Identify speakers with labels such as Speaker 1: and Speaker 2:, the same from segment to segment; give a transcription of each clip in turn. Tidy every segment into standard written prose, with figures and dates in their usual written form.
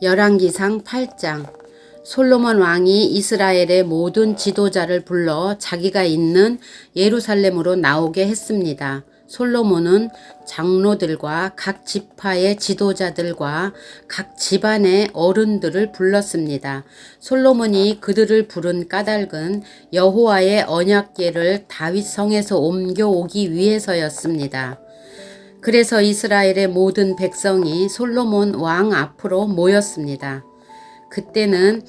Speaker 1: 열왕기상 8장. 솔로몬 왕이 이스라엘의 모든 지도자를 불러 자기가 있는 예루살렘으로 나오게 했습니다. 솔로몬은 장로들과 각 지파의 지도자들과 각 집안의 어른들을 불렀습니다. 솔로몬이 그들을 부른 까닭은 여호와의 언약궤를 다윗 성에서 옮겨오기 위해서였습니다. 그래서 이스라엘의 모든 백성이 솔로몬 왕 앞으로 모였습니다. 그때는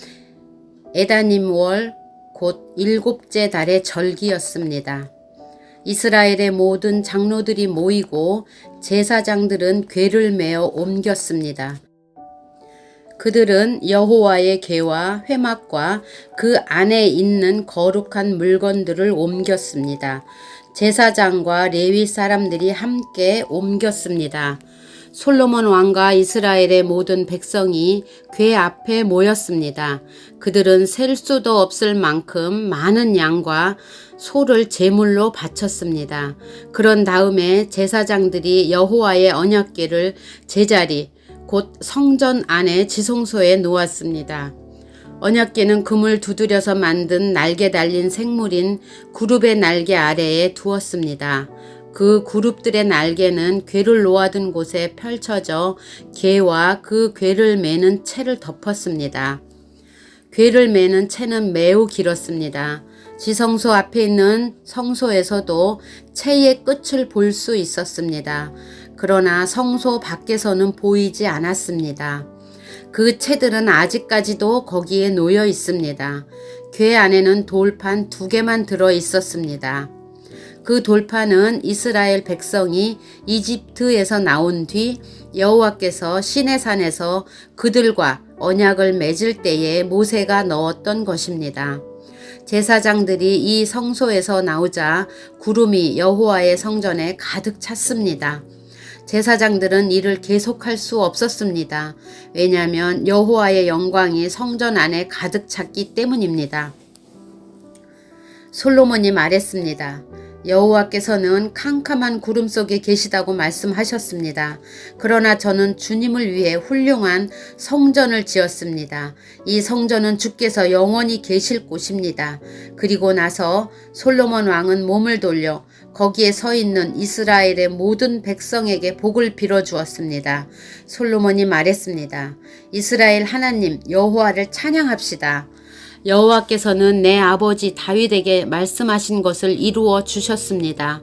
Speaker 1: 에다님월 곧 7째 달의 절기였습니다. 이스라엘의 모든 장로들이 모이고 제사장들은 궤를 메어 옮겼습니다. 그들은 여호와의 궤와 회막과 그 안에 있는 거룩한 물건들을 옮겼습니다. 제사장과 레위 사람들이 함께 옮겼습니다. 솔로몬 왕과 이스라엘의 모든 백성이 궤 앞에 모였습니다. 그들은 셀 수도 없을 만큼 많은 양과 소를 제물로 바쳤습니다. 그런 다음에 제사장들이 여호와의 언약궤를 제자리 곧 성전 안에 지성소에 놓았습니다. 언약궤는 금을 두드려서 만든 날개 달린 생물인 구룹의 날개 아래에 두었습니다. 그 그룹들의 날개는 궤를 놓아둔 곳에 펼쳐져 궤와 그 궤를 매는 채를 덮었습니다. 궤를 매는 채는 매우 길었습니다. 지성소 앞에 있는 성소에서도 채의 끝을 볼 수 있었습니다. 그러나 성소 밖에서는 보이지 않았습니다. 그 채들은 아직까지도 거기에 놓여 있습니다. 궤 안에는 돌판 2개만 들어 있었습니다. 그 돌판은 이스라엘 백성이 이집트에서 나온 뒤 여호와께서 시내산에서 그들과 언약을 맺을 때에 모세가 넣었던 것입니다. 제사장들이 이 성소에서 나오자 구름이 여호와의 성전에 가득 찼습니다. 제사장들은 이를 계속할 수 없었습니다. 왜냐하면 여호와의 영광이 성전 안에 가득 찼기 때문입니다. 솔로몬이 말했습니다. 여호와께서는 캄캄한 구름 속에 계시다고 말씀하셨습니다. 그러나 저는 주님을 위해 훌륭한 성전을 지었습니다. 이 성전은 주께서 영원히 계실 곳입니다. 그리고 나서 솔로몬 왕은 몸을 돌려 거기에 서 있는 이스라엘의 모든 백성에게 복을 빌어 주었습니다. 솔로몬이 말했습니다. 이스라엘 하나님 여호와를 찬양합시다. 여호와께서는 내 아버지 다윗에게 말씀하신 것을 이루어 주셨습니다.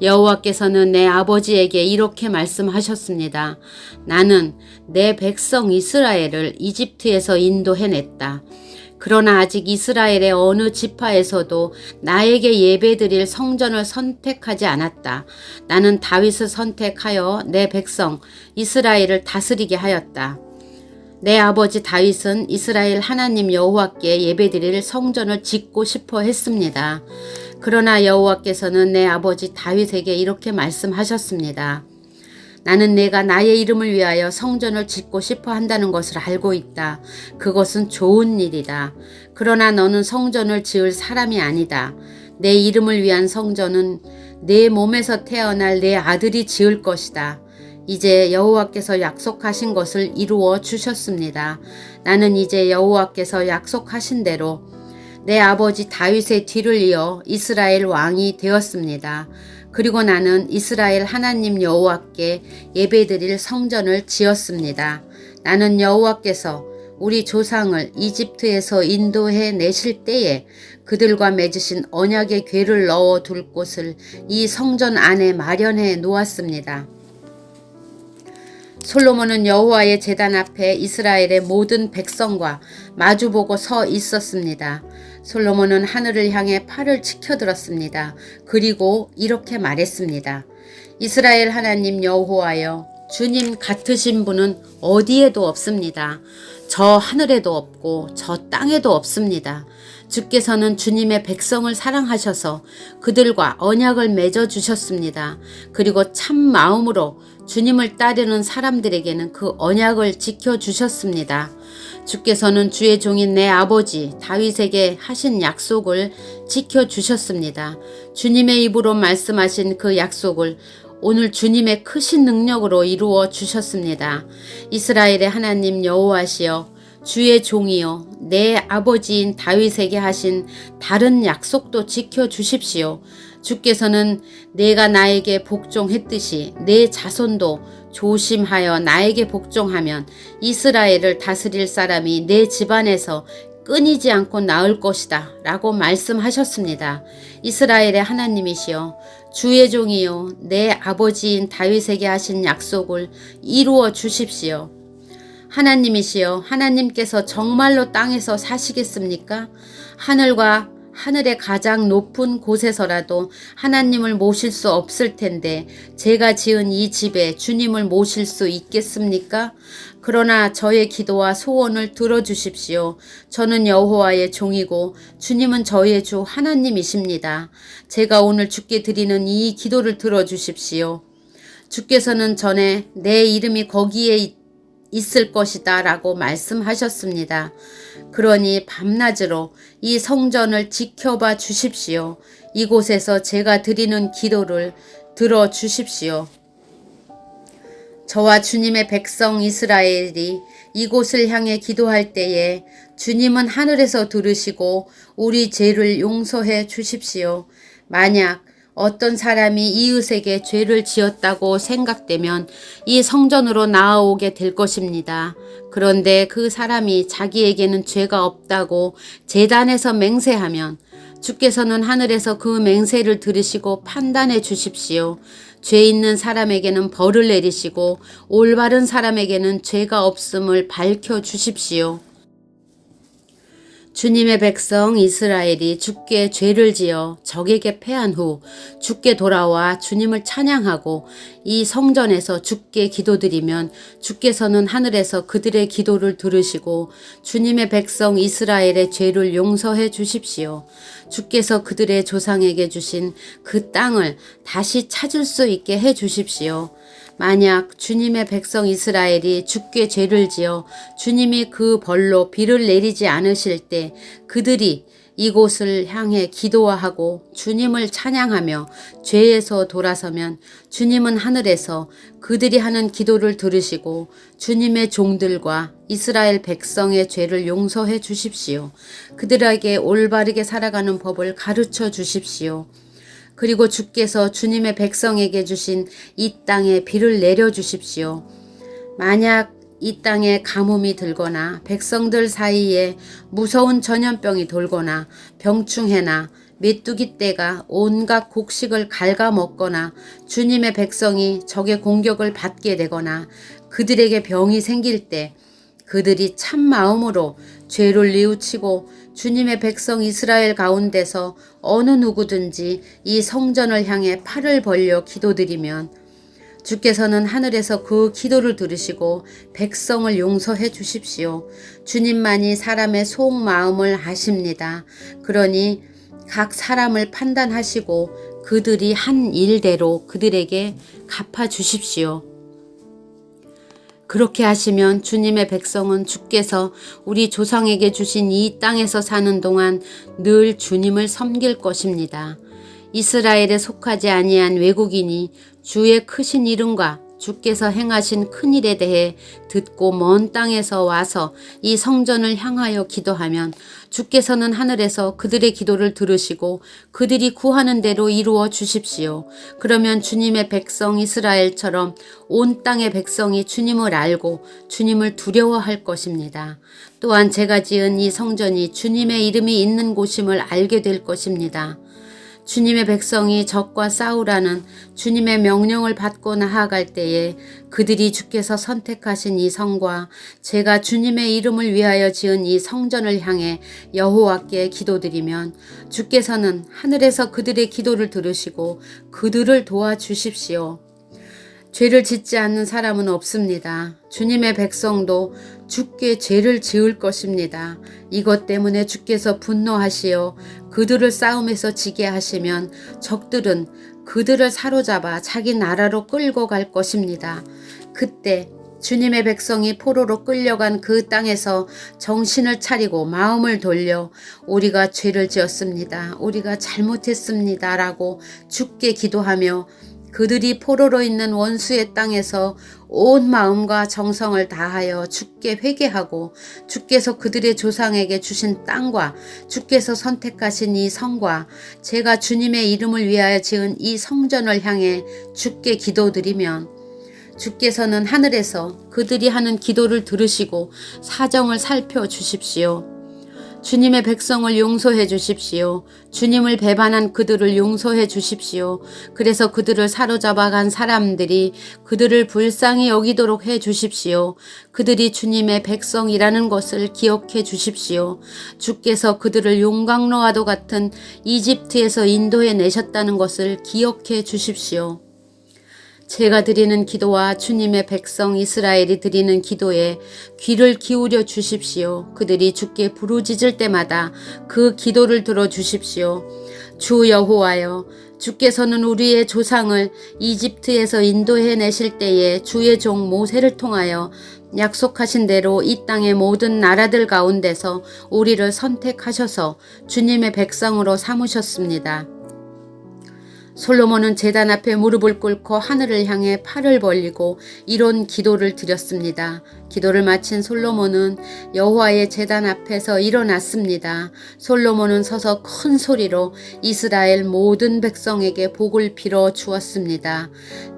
Speaker 1: 여호와께서는 내 아버지에게 이렇게 말씀하셨습니다. 나는 내 백성 이스라엘을 이집트에서 인도해냈다. 그러나 아직 이스라엘의 어느 지파에서도 나에게 예배드릴 성전을 선택하지 않았다. 나는 다윗을 선택하여 내 백성 이스라엘을 다스리게 하였다. 내 아버지 다윗은 이스라엘 하나님 여호와께 예배드릴 성전을 짓고 싶어 했습니다. 그러나 여호와께서는 내 아버지 다윗에게 이렇게 말씀하셨습니다. 나는 내가 나의 이름을 위하여 성전을 짓고 싶어 한다는 것을 알고 있다. 그것은 좋은 일이다. 그러나 너는 성전을 지을 사람이 아니다. 내 이름을 위한 성전은 내 몸에서 태어날 내 아들이 지을 것이다. 이제 여호와께서 약속하신 것을 이루어 주셨습니다. 나는 이제 여호와께서 약속하신 대로 내 아버지 다윗의 뒤를 이어 이스라엘 왕이 되었습니다. 그리고 나는 이스라엘 하나님 여호와께 예배드릴 성전을 지었습니다. 나는 여호와께서 우리 조상을 이집트에서 인도해 내실 때에 그들과 맺으신 언약의 궤를 넣어 둘 곳을 이 성전 안에 마련해 놓았습니다. 솔로몬은 여호와의 제단 앞에 이스라엘의 모든 백성과 마주보고 서 있었습니다. 솔로몬은 하늘을 향해 팔을 치켜들었습니다. 그리고 이렇게 말했습니다. 이스라엘 하나님 여호와여, 주님 같으신 분은 어디에도 없습니다. 저 하늘에도 없고 저 땅에도 없습니다. 주께서는 주님의 백성을 사랑하셔서 그들과 언약을 맺어 주셨습니다. 그리고 참 마음으로 주님을 따르는 사람들에게는 그 언약을 지켜주셨습니다. 주께서는 주의 종인 내 아버지 다윗에게 하신 약속을 지켜주셨습니다. 주님의 입으로 말씀하신 그 약속을 오늘 주님의 크신 능력으로 이루어 주셨습니다. 이스라엘의 하나님 여호와시여, 주의 종이여, 내 아버지인 다윗에게 하신 다른 약속도 지켜주십시오. 주께서는 내가 나에게 복종했듯이 내 자손도 조심하여 나에게 복종하면 이스라엘을 다스릴 사람이 내 집안에서 끊이지 않고 나을 것이다 라고 말씀하셨습니다. 이스라엘의 하나님이시여, 주의 종이요, 내 아버지인 다윗에게 하신 약속을 이루어 주십시오. 하나님이시여, 하나님께서 정말로 땅에서 사시겠습니까? 하늘과 하늘의 가장 높은 곳에서라도 하나님을 모실 수 없을 텐데 제가 지은 이 집에 주님을 모실 수 있겠습니까? 그러나 저의 기도와 소원을 들어주십시오. 저는 여호와의 종이고 주님은 저의 주 하나님이십니다. 제가 오늘 주께 드리는 이 기도를 들어주십시오. 주께서는 전에 내 이름이 거기에 있을 것이다 라고 말씀하셨습니다. 그러니 밤낮으로 이 성전을 지켜봐 주십시오. 이곳에서 제가 드리는 기도를 들어주십시오. 저와 주님의 백성 이스라엘이 이곳을 향해 기도할 때에 주님은 하늘에서 들으시고 우리 죄를 용서해 주십시오. 만약 어떤 사람이 이웃에게 죄를 지었다고 생각되면 이 성전으로 나아오게 될 것입니다. 그런데 그 사람이 자기에게는 죄가 없다고 제단에서 맹세하면 주께서는 하늘에서 그 맹세를 들으시고 판단해 주십시오. 죄 있는 사람에게는 벌을 내리시고 올바른 사람에게는 죄가 없음을 밝혀 주십시오. 주님의 백성 이스라엘이 주께 죄를 지어 적에게 패한 후 주께 돌아와 주님을 찬양하고 이 성전에서 주께 기도드리면 주께서는 하늘에서 그들의 기도를 들으시고 주님의 백성 이스라엘의 죄를 용서해 주십시오. 주께서 그들의 조상에게 주신 그 땅을 다시 찾을 수 있게 해 주십시오. 만약 주님의 백성 이스라엘이 주께 죄를 지어 주님이 그 벌로 비를 내리지 않으실 때 그들이 이곳을 향해 기도하고 주님을 찬양하며 죄에서 돌아서면 주님은 하늘에서 그들이 하는 기도를 들으시고 주님의 종들과 이스라엘 백성의 죄를 용서해 주십시오. 그들에게 올바르게 살아가는 법을 가르쳐 주십시오. 그리고 주께서 주님의 백성에게 주신 이 땅에 비를 내려 주십시오. 만약 이 땅에 가뭄이 들거나 백성들 사이에 무서운 전염병이 돌거나 병충해나 메뚜기 떼가 온갖 곡식을 갉아먹거나 주님의 백성이 적의 공격을 받게 되거나 그들에게 병이 생길 때 그들이 참 마음으로 죄를 뉘우치고 주님의 백성 이스라엘 가운데서 어느 누구든지 이 성전을 향해 팔을 벌려 기도드리면 주께서는 하늘에서 그 기도를 들으시고 백성을 용서해 주십시오. 주님만이 사람의 속마음을 아십니다. 그러니 각 사람을 판단하시고 그들이 한 일대로 그들에게 갚아 주십시오. 그렇게 하시면 주님의 백성은 주께서 우리 조상에게 주신 이 땅에서 사는 동안 늘 주님을 섬길 것입니다. 이스라엘에 속하지 아니한 외국인이 주의 크신 이름과 주께서 행하신 큰일에 대해 듣고 먼 땅에서 와서 이 성전을 향하여 기도하면 주께서는 하늘에서 그들의 기도를 들으시고 그들이 구하는 대로 이루어 주십시오. 그러면 주님의 백성 이스라엘처럼 온 땅의 백성이 주님을 알고 주님을 두려워할 것입니다. 또한 제가 지은 이 성전이 주님의 이름이 있는 곳임을 알게 될 것입니다. 주님의 백성이 적과 싸우라는 주님의 명령을 받고 나아갈 때에 그들이 주께서 선택하신 이 성과 제가 주님의 이름을 위하여 지은 이 성전을 향해 여호와께 기도드리면 주께서는 하늘에서 그들의 기도를 들으시고 그들을 도와주십시오. 죄를 짓지 않는 사람은 없습니다. 주님의 백성도 주께 죄를 지을 것입니다. 이것 때문에 주께서 분노하시어 그들을 싸움에서 지게 하시면 적들은 그들을 사로잡아 자기 나라로 끌고 갈 것입니다. 그때 주님의 백성이 포로로 끌려간 그 땅에서 정신을 차리고 마음을 돌려 우리가 죄를 지었습니다. 우리가 잘못했습니다. 라고 주께 기도하며 그들이 포로로 있는 원수의 땅에서 온 마음과 정성을 다하여 주께 회개하고 주께서 그들의 조상에게 주신 땅과 주께서 선택하신 이 성과 제가 주님의 이름을 위하여 지은 이 성전을 향해 주께 기도드리면 주께서는 하늘에서 그들이 하는 기도를 들으시고 사정을 살펴주십시오. 주님의 백성을 용서해 주십시오. 주님을 배반한 그들을 용서해 주십시오. 그래서 그들을 사로잡아 간 사람들이 그들을 불쌍히 여기도록 해 주십시오. 그들이 주님의 백성이라는 것을 기억해 주십시오. 주께서 그들을 용광로와도 같은 이집트에서 인도해 내셨다는 것을 기억해 주십시오. 제가 드리는 기도와 주님의 백성 이스라엘이 드리는 기도에 귀를 기울여 주십시오. 그들이 주께 부르짖을 때마다 그 기도를 들어 주십시오. 주 여호와여, 주께서는 우리의 조상을 이집트에서 인도해 내실 때에 주의 종 모세를 통하여 약속하신 대로 이 땅의 모든 나라들 가운데서 우리를 선택하셔서 주님의 백성으로 삼으셨습니다. 솔로몬은 제단 앞에 무릎을 꿇고 하늘을 향해 팔을 벌리고 이런 기도를 드렸습니다. 기도를 마친 솔로몬은 여호와의 제단 앞에서 일어났습니다. 솔로몬은 서서 큰 소리로 이스라엘 모든 백성에게 복을 빌어 주었습니다.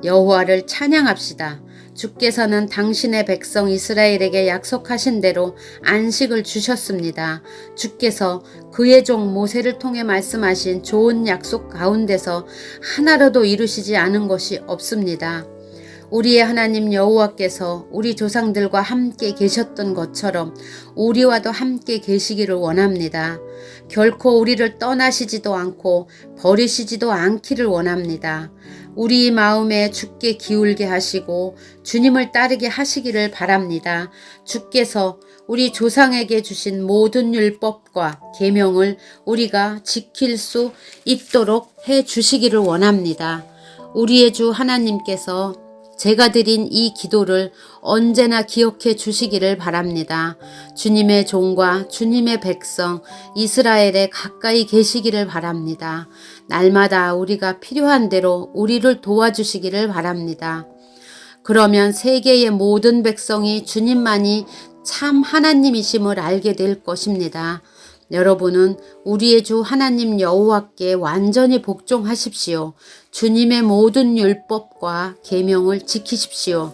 Speaker 1: 여호와를 찬양합시다. 주께서는 당신의 백성 이스라엘에게 약속하신 대로 안식을 주셨습니다. 주께서 그의 종 모세를 통해 말씀하신 좋은 약속 가운데서 하나라도 이루시지 않은 것이 없습니다. 우리의 하나님 여호와께서 우리 조상들과 함께 계셨던 것처럼 우리와도 함께 계시기를 원합니다. 결코 우리를 떠나시지도 않고 버리시지도 않기를 원합니다. 우리 마음에 주께 기울게 하시고 주님을 따르게 하시기를 바랍니다. 주께서 우리 조상에게 주신 모든 율법과 계명을 우리가 지킬 수 있도록 해 주시기를 원합니다. 우리의 주 하나님께서 제가 드린 이 기도를 언제나 기억해 주시기를 바랍니다. 주님의 종과 주님의 백성 이스라엘에 가까이 계시기를 바랍니다. 날마다 우리가 필요한 대로 우리를 도와주시기를 바랍니다. 그러면 세계의 모든 백성이 주님만이 참 하나님이심을 알게 될 것입니다. 여러분은 우리의 주 하나님 여호와께 완전히 복종하십시오. 주님의 모든 율법과 계명을 지키십시오.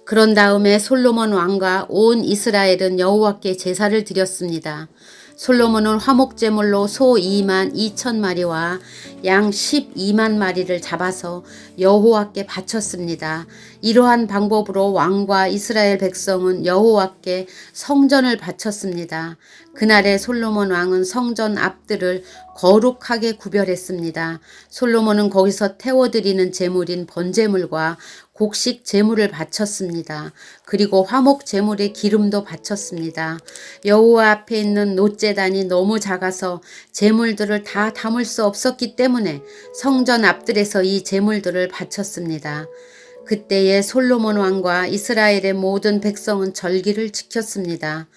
Speaker 1: 그런 다음에 솔로몬 왕과 온 이스라엘은 여호와께 제사를 드렸습니다. 솔로몬은 화목제물로 소 2만 2천 마리와 양 12만 마리를 잡아서 여호와께 바쳤습니다. 이러한 방법으로 왕과 이스라엘 백성은 여호와께 성전을 바쳤습니다. 그날에 솔로몬 왕은 성전 앞들을 거룩하게 구별했습니다. 솔로몬은 거기서 태워드리는 제물인 번제물과 곡식 제물을 바쳤습니다. 그리고 화목 제물의 기름도 바쳤습니다. 여호와 앞에 있는 놋제단이 너무 작아서 제물들을 다 담을 수 없었기 때문에 성전 앞들에서 이 제물들을 바쳤습니다. 그때에 솔로몬 왕과 이스라엘의 모든 백성은 절기를 지켰습니다.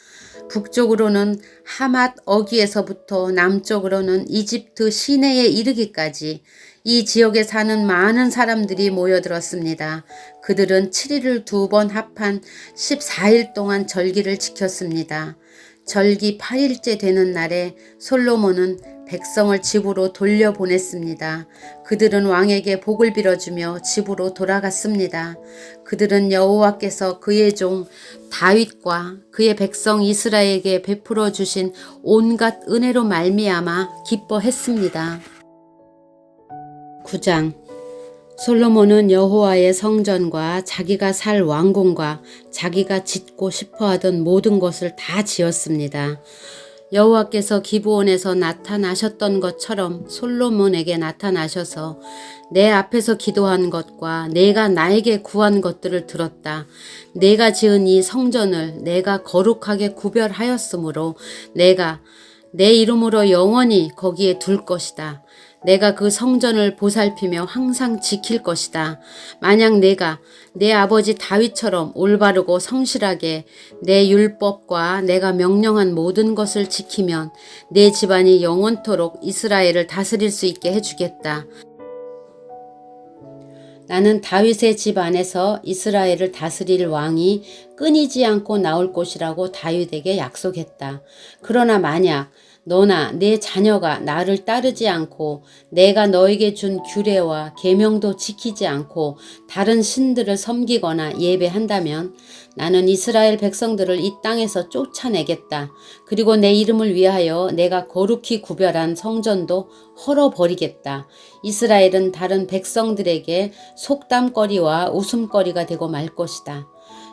Speaker 1: 북쪽으로는 하맛 어귀에서부터 남쪽으로는 이집트 시내에 이르기까지 이 지역에 사는 많은 사람들이 모여들었습니다. 그들은 7일을 2번 합한 14일 동안 절기를 지켰습니다. 절기 8일째 되는 날에 솔로몬은 백성을 집으로 돌려보냈습니다. 그들은 왕에게 복을 빌어주며 집으로 돌아갔습니다. 그들은 여호와께서 그의 종 다윗과 그의 백성 이스라엘에게 베풀어 주신 온갖 은혜로 말미암아 기뻐했습니다. 9장 솔로몬은 여호와의 성전과 자기가 살 왕궁과 자기가 짓고 싶어하던 모든 것을 다 지었습니다. 여호와께서 기브온에서 나타나셨던 것처럼 솔로몬에게 나타나셔서 내 앞에서 기도한 것과 내가 나에게 구한 것들을 들었다. 내가 지은 이 성전을 내가 거룩하게 구별하였으므로 내가 내 이름으로 영원히 거기에 둘 것이다. 내가 그 성전을 보살피며 항상 지킬 것이다. 만약 내가 내 아버지 다윗처럼 올바르고 성실하게 내 율법과 내가 명령한 모든 것을 지키면 내 집안이 영원토록 이스라엘을 다스릴 수 있게 해주겠다. 나는 다윗의 집 안에서 이스라엘을 다스릴 왕이 끊이지 않고 나올 것이라고 다윗에게 약속했다. 그러나 만약 너나 내 자녀가 나를 따르지 않고 내가 너에게 준 규례와 계명도 지키지 않고 다른 신들을 섬기거나 예배한다면 나는 이스라엘 백성들을 이 땅에서 쫓아내겠다. 그리고 내 이름을 위하여 내가 거룩히 구별한 성전도 헐어버리겠다. 이스라엘은 다른 백성들에게 속담거리와 웃음거리가 되고 말 것이다.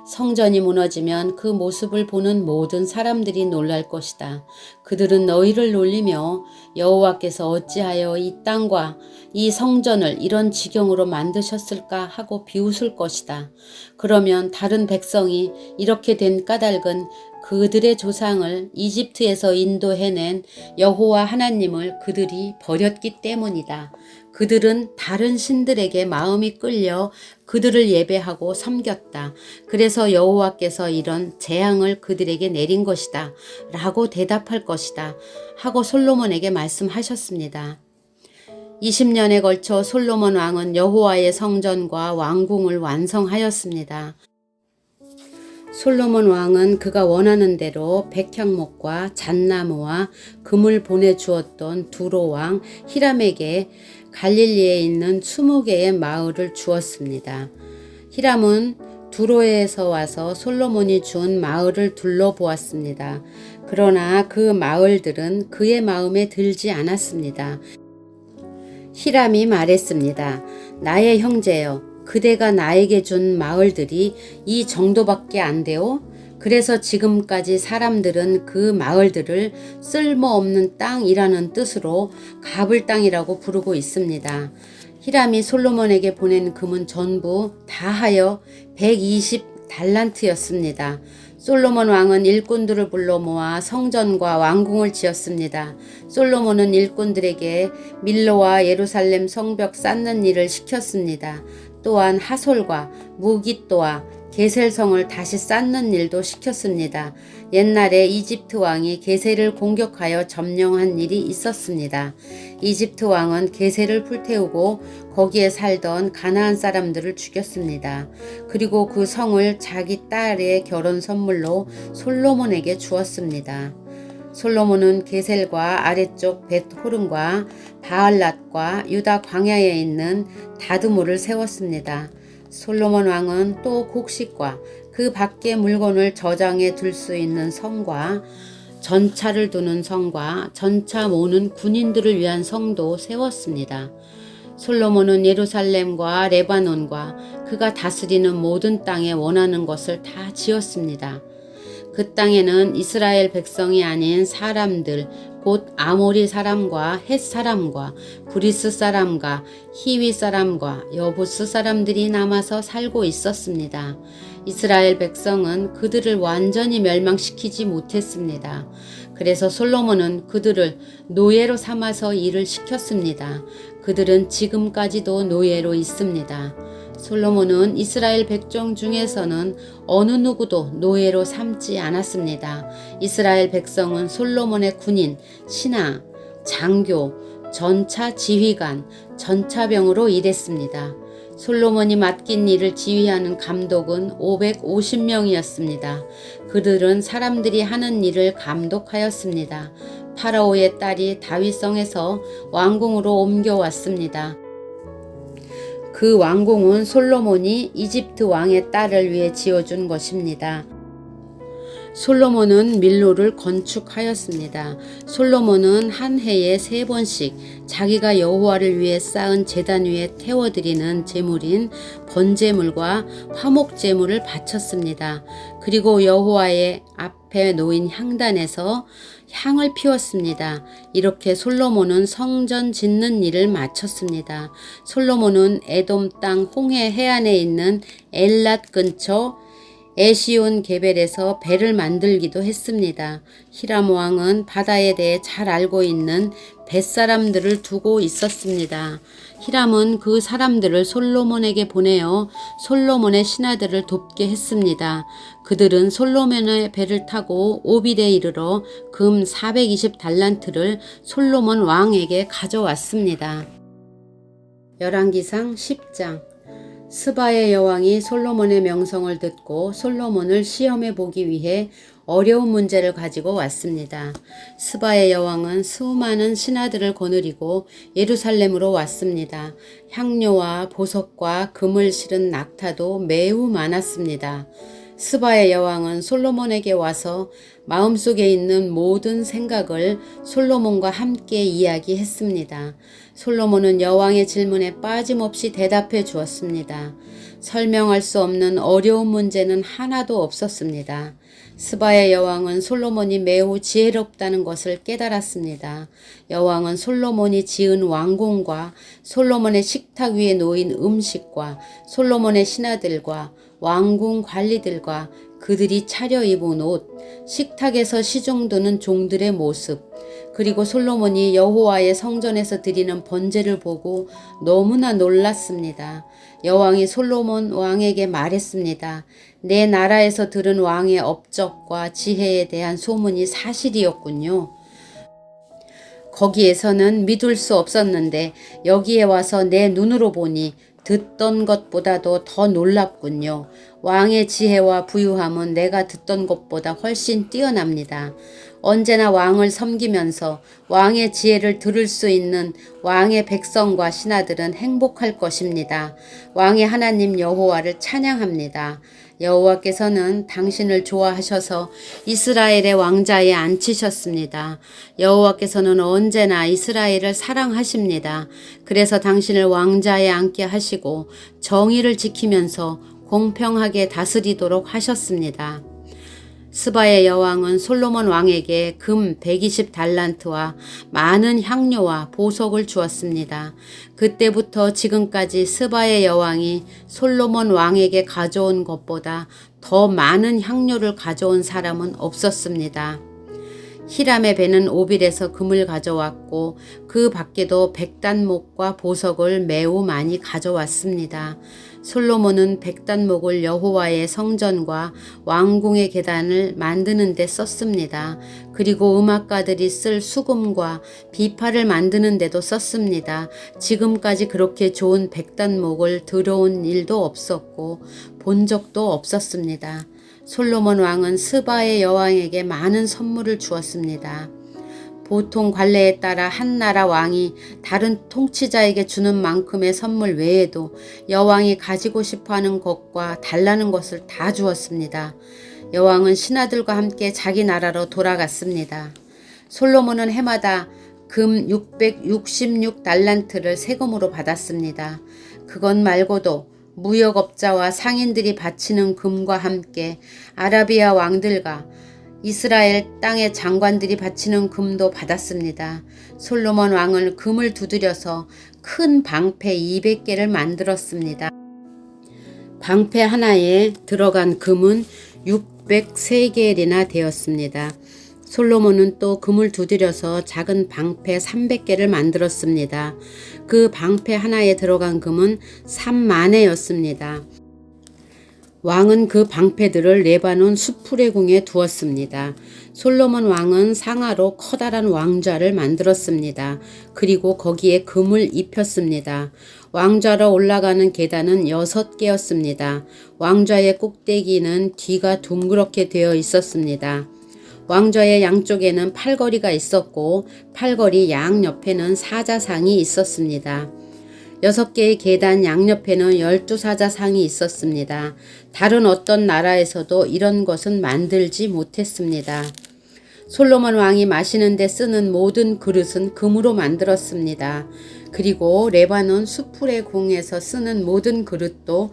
Speaker 1: 성전이 무너지면 그 모습을 보는 모든 사람들이 놀랄 것이다. 그들은 너희를 놀리며 여호와께서 어찌하여 이 땅과 이 성전을 이런 지경으로 만드셨을까 하고 비웃을 것이다. 그러면 다른 백성이 이렇게 된 까닭은 그들의 조상을 이집트에서 인도해낸 여호와 하나님을 그들이 버렸기 때문이다. 그들은 다른 신들에게 마음이 끌려 그들을 예배하고 섬겼다. 그래서 여호와께서 이런 재앙을 그들에게 내린 것이다. 라고 대답할 것이다. 하고 솔로몬에게 말씀하셨습니다. 20년에 걸쳐 솔로몬 왕은 여호와의 성전과 왕궁을 완성하였습니다. 솔로몬 왕은 그가 원하는 대로 백향목과 잣나무와 금을 보내주었던 두로 왕 히람에게 갈릴리에 있는 20개의 마을을 주었습니다. 히람은 두로에서 와서 솔로몬이 준 마을을 둘러보았습니다. 그러나 그 마을들은 그의 마음에 들지 않았습니다. 히람이 말했습니다. 나의 형제여, 그대가 나에게 준 마을들이 이 정도밖에 안 돼요? 그래서 지금까지 사람들은 그 마을들을 쓸모없는 땅이라는 뜻으로 가불 땅이라고 부르고 있습니다. 히람이 솔로몬에게 보낸 금은 전부 다하여 120달란트였습니다. 솔로몬 왕은 일꾼들을 불러 모아 성전과 왕궁을 지었습니다. 솔로몬은 일꾼들에게 밀로와 예루살렘 성벽 쌓는 일을 시켰습니다. 또한 하솔과 무깃도와 게셀성을 다시 쌓는 일도 시켰습니다. 옛날에 이집트 왕이 게셀을 공격하여 점령한 일이 있었습니다. 이집트 왕은 게셀을 불태우고 거기에 살던 가나안 사람들을 죽였습니다. 그리고 그 성을 자기 딸의 결혼 선물로 솔로몬에게 주었습니다. 솔로몬은 게셀과 아래쪽 벳호른과 바알랏과 유다 광야에 있는 다드모를 세웠습니다. 솔로몬 왕은 또 곡식과 그 밖의 물건을 저장해 둘 수 있는 성과 전차를 두는 성과 전차 모는 군인들을 위한 성도 세웠습니다. 솔로몬은 예루살렘과 레바논과 그가 다스리는 모든 땅에 원하는 것을 다 지었습니다. 그 땅에는 이스라엘 백성이 아닌 사람들, 곧 아모리 사람과 헷 사람과 브리스 사람과 히위 사람과 여부스 사람들이 남아서 살고 있었습니다. 이스라엘 백성은 그들을 완전히 멸망시키지 못했습니다. 그래서 솔로몬은 그들을 노예로 삼아서 일을 시켰습니다. 그들은 지금까지도 노예로 있습니다. 솔로몬은 이스라엘 백성 중에서는 어느 누구도 노예로 삼지 않았습니다. 이스라엘 백성은 솔로몬의 군인, 신하, 장교, 전차 지휘관, 전차병으로 일했습니다. 솔로몬이 맡긴 일을 지휘하는 감독은 550명이었습니다. 그들은 사람들이 하는 일을 감독하였습니다. 파라오의 딸이 다윗성에서 왕궁으로 옮겨왔습니다. 그 왕궁은 솔로몬이 이집트 왕의 딸을 위해 지어준 것입니다. 솔로몬은 밀로를 건축하였습니다. 솔로몬은 한 해에 3번씩 자기가 여호와를 위해 쌓은 제단 위에 태워드리는 제물인 번제물과 화목제물을 바쳤습니다. 그리고 여호와의 앞에 놓인 향단에서 향을 피웠습니다. 이렇게 솔로몬은 성전 짓는 일을 마쳤습니다. 솔로몬은 에돔 땅 홍해 해안에 있는 엘랏 근처 에시온 게벨에서 배를 만들기도 했습니다. 히람 왕은 바다에 대해 잘 알고 있는 뱃사람들을 두고 있었습니다. 히람은 그 사람들을 솔로몬에게 보내어 솔로몬의 신하들을 돕게 했습니다. 그들은 솔로몬의 배를 타고 오빌에 이르러 금 420달란트를 솔로몬 왕에게 가져왔습니다. 열왕기상 10장. 스바의 여왕이 솔로몬의 명성을 듣고 솔로몬을 시험해 보기 위해 어려운 문제를 가지고 왔습니다. 스바의 여왕은 수많은 신하들을 거느리고 예루살렘으로 왔습니다. 향료와 보석과 금을 실은 낙타도 매우 많았습니다. 스바의 여왕은 솔로몬에게 와서 마음속에 있는 모든 생각을 솔로몬과 함께 이야기했습니다. 솔로몬은 여왕의 질문에 빠짐없이 대답해 주었습니다. 설명할 수 없는 어려운 문제는 하나도 없었습니다. 스바의 여왕은 솔로몬이 매우 지혜롭다는 것을 깨달았습니다. 여왕은 솔로몬이 지은 왕궁과 솔로몬의 식탁 위에 놓인 음식과 솔로몬의 신하들과 왕궁 관리들과 그들이 차려입은 옷, 식탁에서 시중드는 종들의 모습, 그리고 솔로몬이 여호와의 성전에서 드리는 번제를 보고 너무나 놀랐습니다. 여왕이 솔로몬 왕에게 말했습니다. 내 나라에서 들은 왕의 업적과 지혜에 대한 소문이 사실이었군요. 거기에서는 믿을 수 없었는데 여기에 와서 내 눈으로 보니 듣던 것보다도 더 놀랍군요. 왕의 지혜와 부유함은 내가 듣던 것보다 훨씬 뛰어납니다. 언제나 왕을 섬기면서 왕의 지혜를 들을 수 있는 왕의 백성과 신하들은 행복할 것입니다. 왕의 하나님 여호와를 찬양합니다. 여호와께서는 당신을 좋아하셔서 이스라엘의 왕자에 앉히셨습니다. 여호와께서는 언제나 이스라엘을 사랑하십니다. 그래서 당신을 왕자에 앉게 하시고 정의를 지키면서 공평하게 다스리도록 하셨습니다. 스바의 여왕은 솔로몬 왕에게 금 120달란트와 많은 향료와 보석을 주었습니다. 그때부터 지금까지 스바의 여왕이 솔로몬 왕에게 가져온 것보다 더 많은 향료를 가져온 사람은 없었습니다. 히람의 배는 오빌에서 금을 가져왔고 그 밖에도 백단목과 보석을 매우 많이 가져왔습니다. 솔로몬은 백단목을 여호와의 성전과 왕궁의 계단을 만드는 데 썼습니다. 그리고 음악가들이 쓸 수금과 비파를 만드는 데도 썼습니다. 지금까지 그렇게 좋은 백단목을 들어온 일도 없었고 본 적도 없었습니다. 솔로몬 왕은 스바의 여왕에게 많은 선물을 주었습니다. 보통 관례에 따라 한 나라 왕이 다른 통치자에게 주는 만큼의 선물 외에도 여왕이 가지고 싶어하는 것과 달라는 것을 다 주었습니다. 여왕은 신하들과 함께 자기 나라로 돌아갔습니다. 솔로몬은 해마다 금 666달란트를 세금으로 받았습니다. 그것 말고도 무역업자와 상인들이 바치는 금과 함께 아라비아 왕들과 이스라엘 땅의 장관들이 바치는 금도 받았습니다. 솔로몬 왕은 금을 두드려서 큰 방패 200개를 만들었습니다. 방패 하나에 들어간 금은 603개이나 되었습니다. 솔로몬은 또 금을 두드려서 작은 방패 300개를 만들었습니다. 그 방패 하나에 들어간 금은 3만회였습니다. 왕은 그 방패들을 레바논 수풀의 궁에 두었습니다. 솔로몬 왕은 상아로 커다란 왕좌를 만들었습니다. 그리고 거기에 금을 입혔습니다. 왕좌로 올라가는 계단은 6개였습니다. 왕좌의 꼭대기는 뒤가 둥그렇게 되어 있었습니다. 왕좌의 양쪽에는 팔걸이가 있었고 팔걸이 양옆에는 사자상이 있었습니다. 6개의 계단 양옆에는 12사자상이 있었습니다. 다른 어떤 나라에서도 이런 것은 만들지 못했습니다. 솔로몬 왕이 마시는 데 쓰는 모든 그릇은 금으로 만들었습니다. 그리고 레바논 수풀의 궁에서 쓰는 모든 그릇도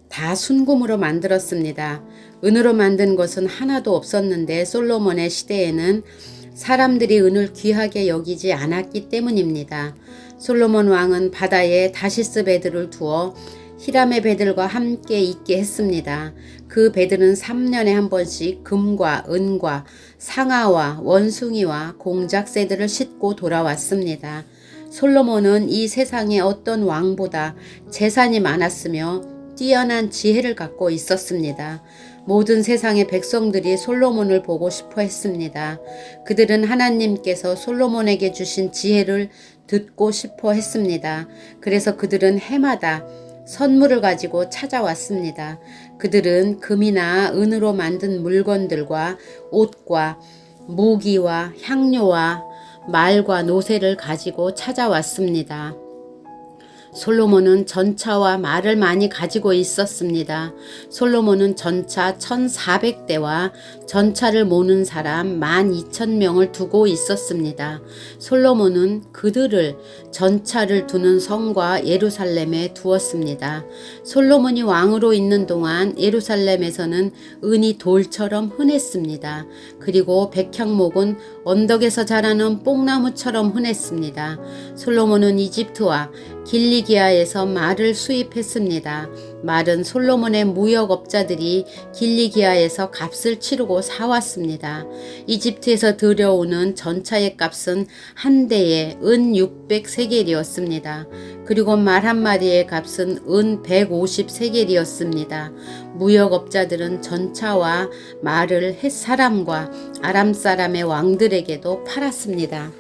Speaker 1: 다 순금으로 만들었습니다. 은으로 만든 것은 하나도 없었는데 솔로몬의 시대에는 사람들이 은을 귀하게 여기지 않았기 때문입니다. 솔로몬 왕은 바다에 다시스 배들을 두어 히람의 배들과 함께 있게 했습니다. 그 배들은 3년에 한 번씩 금과 은과 상아와 원숭이와 공작새들을 싣고 돌아왔습니다. 솔로몬은 이 세상의 어떤 왕보다 재산이 많았으며 뛰어난 지혜를 갖고 있었습니다. 모든 세상의 백성들이 솔로몬을 보고 싶어 했습니다. 그들은 하나님께서 솔로몬에게 주신 지혜를 듣고 싶어 했습니다. 그래서 그들은 해마다 선물을 가지고 찾아왔습니다. 그들은 금이나 은으로 만든 물건들과 옷과 무기와 향료와 말과 노새를 가지고 찾아왔습니다. 솔로몬은 전차와 말을 많이 가지고 있었습니다. 솔로몬은 전차 1400대와 전차를 모는 사람 12,000명을 두고 있었습니다. 솔로몬은 그들을 전차를 두는 성과 예루살렘에 두었습니다. 솔로몬이 왕으로 있는 동안 예루살렘에서는 은이 돌처럼 흔했습니다. 그리고 백향목은 언덕에서 자라는 뽕나무처럼 흔했습니다. 솔로몬은 이집트와 길리기아에서 말을 수입했습니다. 말은 솔로몬의 무역업자들이 길리기아에서 값을 치르고 사왔습니다. 이집트에서 들여오는 전차의 값은 한 대에 은 600세겔이었습니다. 그리고 말 한 마리의 값은 은 150세겔이었습니다. 무역업자들은 전차와 말을 헷 사람과 아람 사람의 왕들에게도 팔았습니다.